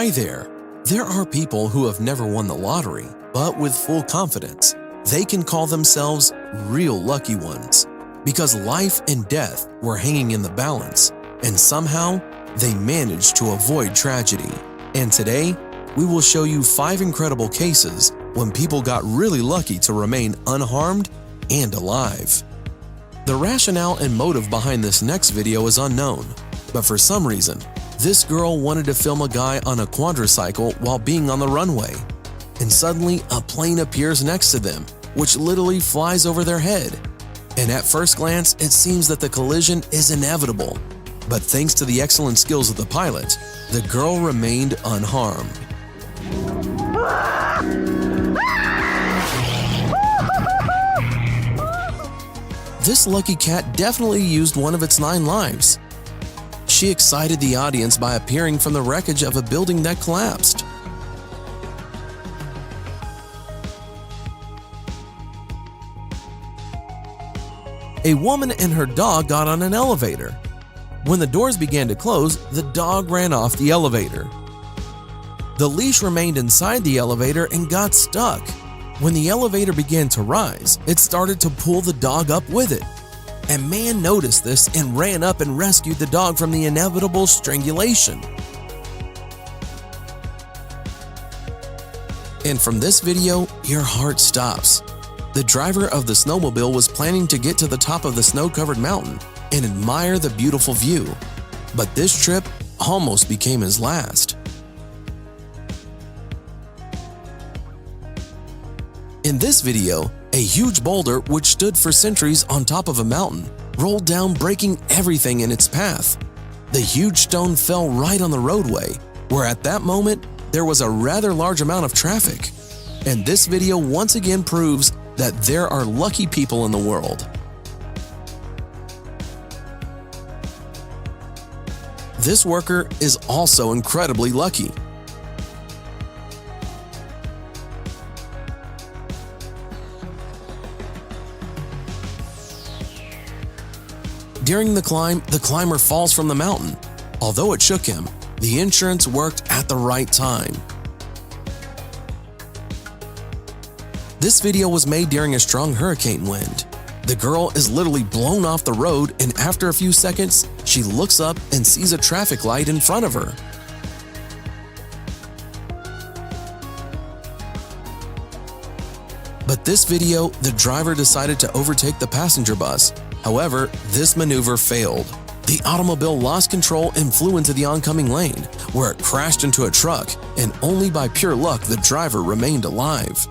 Hi there! There are people who have never won the lottery, but with full confidence, they can call themselves real lucky ones because life and death were hanging in the balance, and somehow they managed to avoid tragedy. And today, we will show you 5 incredible cases when people got really lucky to remain unharmed and alive. The rationale and motive behind this next video is unknown, but for some reason, this girl wanted to film a guy on a quadricycle while being on the runway, and suddenly a plane appears next to them, which literally flies over their head. And at first glance, it seems that the collision is inevitable, but thanks to the excellent skills of the pilot, the girl remained unharmed. This lucky cat definitely used one of its 9 lives. She excited the audience by appearing from the wreckage of a building that collapsed. A woman and her dog got on an elevator. When the doors began to close, the dog ran off the elevator. The leash remained inside the elevator and got stuck. When the elevator began to rise, it started to pull the dog up with it. A man noticed this and ran up and rescued the dog from the inevitable strangulation. And from this video, your heart stops. The driver of the snowmobile was planning to get to the top of the snow-covered mountain and admire the beautiful view, but this trip almost became his last. In this video, a huge boulder which stood for centuries on top of a mountain rolled down, breaking everything in its path. The huge stone fell right on the roadway, where at that moment there was a rather large amount of traffic. And this video once again proves that there are lucky people in the world. This worker is also incredibly lucky. During the climb, the climber falls from the mountain. Although it shook him, the insurance worked at the right time. This video was made during a strong hurricane wind. The girl is literally blown off the road, and after a few seconds, she looks up and sees a traffic light in front of her. But this video, the driver decided to overtake the passenger bus. However, this maneuver failed. The automobile lost control and flew into the oncoming lane, where it crashed into a truck, and only by pure luck the driver remained alive.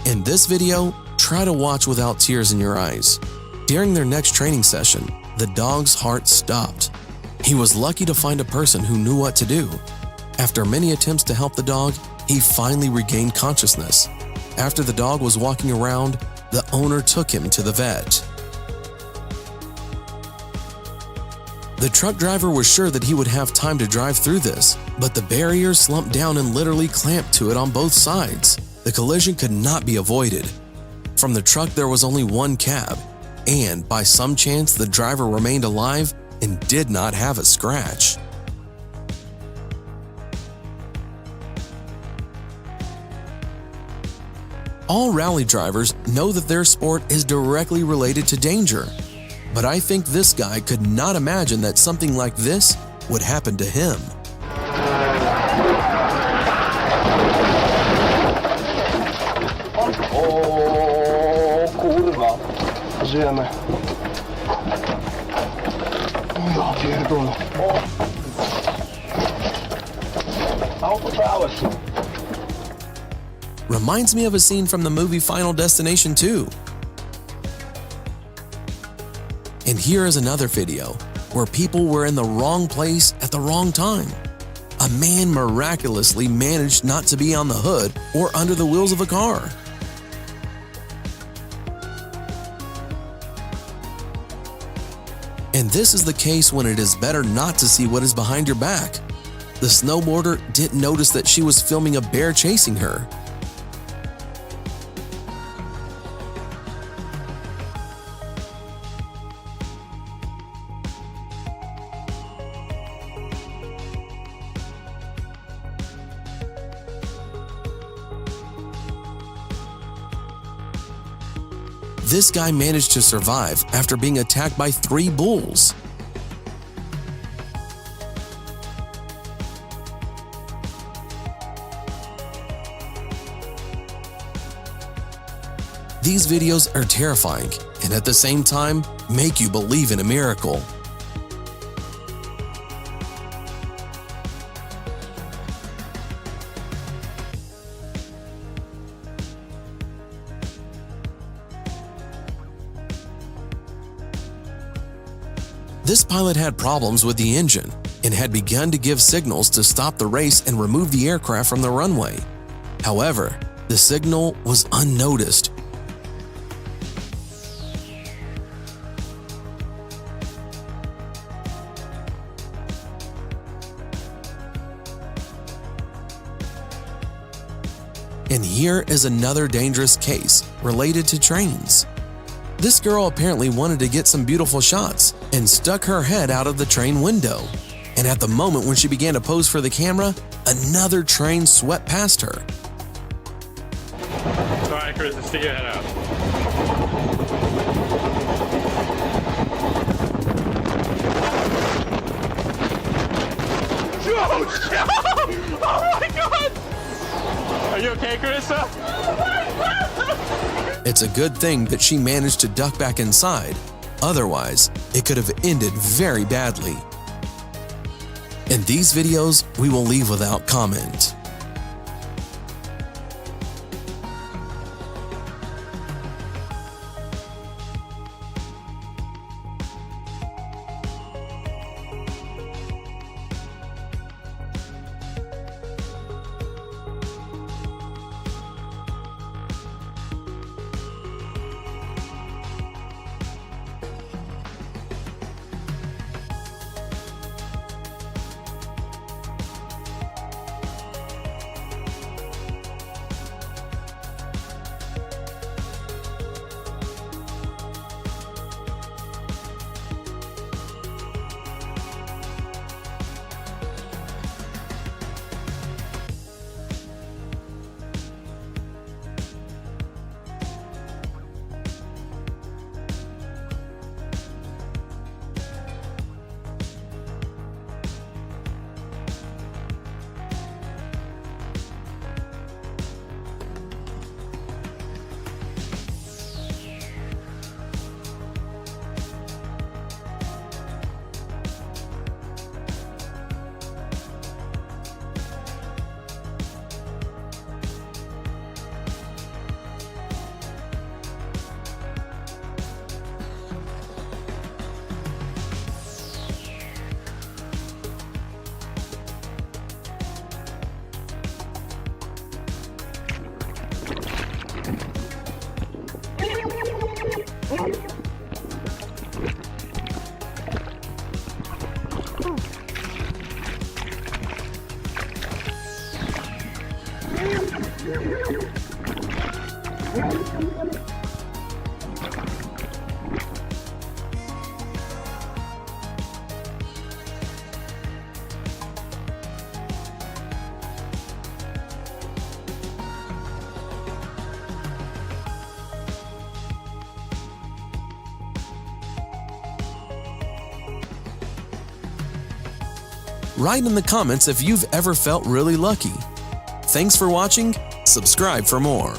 In this video, try to watch without tears in your eyes. During their next training session, the dog's heart stopped. He was lucky to find a person who knew what to do. After many attempts to help the dog, he finally regained consciousness. After the dog was walking around, the owner took him to the vet. The truck driver was sure that he would have time to drive through this, but the barrier slumped down and literally clamped to it on both sides. The collision could not be avoided. From the truck there was only one cab, and by some chance the driver remained alive and did not have a scratch. All rally drivers know that their sport is directly related to danger, but I think this guy could not imagine that something like this would happen to him. O kurwa, żyjemy. O ja pierdolę. Autobrałeś. Reminds me of a scene from the movie Final Destination 2. And here is another video where people were in the wrong place at the wrong time. A man miraculously managed not to be on the hood or under the wheels of a car. And this is the case when it is better not to see what is behind your back. The snowboarder didn't notice that she was filming a bear chasing her. This guy managed to survive after being attacked by 3 bulls. These videos are terrifying and at the same time make you believe in a miracle. This pilot had problems with the engine and had begun to give signals to stop the race and remove the aircraft from the runway. However, the signal was unnoticed. And here is another dangerous case related to trains. This girl apparently wanted to get some beautiful shots and stuck her head out of the train window. And at the moment when she began to pose for the camera, another train swept past her. Alright, Chris, stick your head out. Oh my God! Are you okay, Carissa? It's a good thing that she managed to duck back inside. Otherwise, it could have ended very badly. In these videos, we will leave without comment. Write in the comments if you've ever felt really lucky. Thanks for watching. Subscribe for more.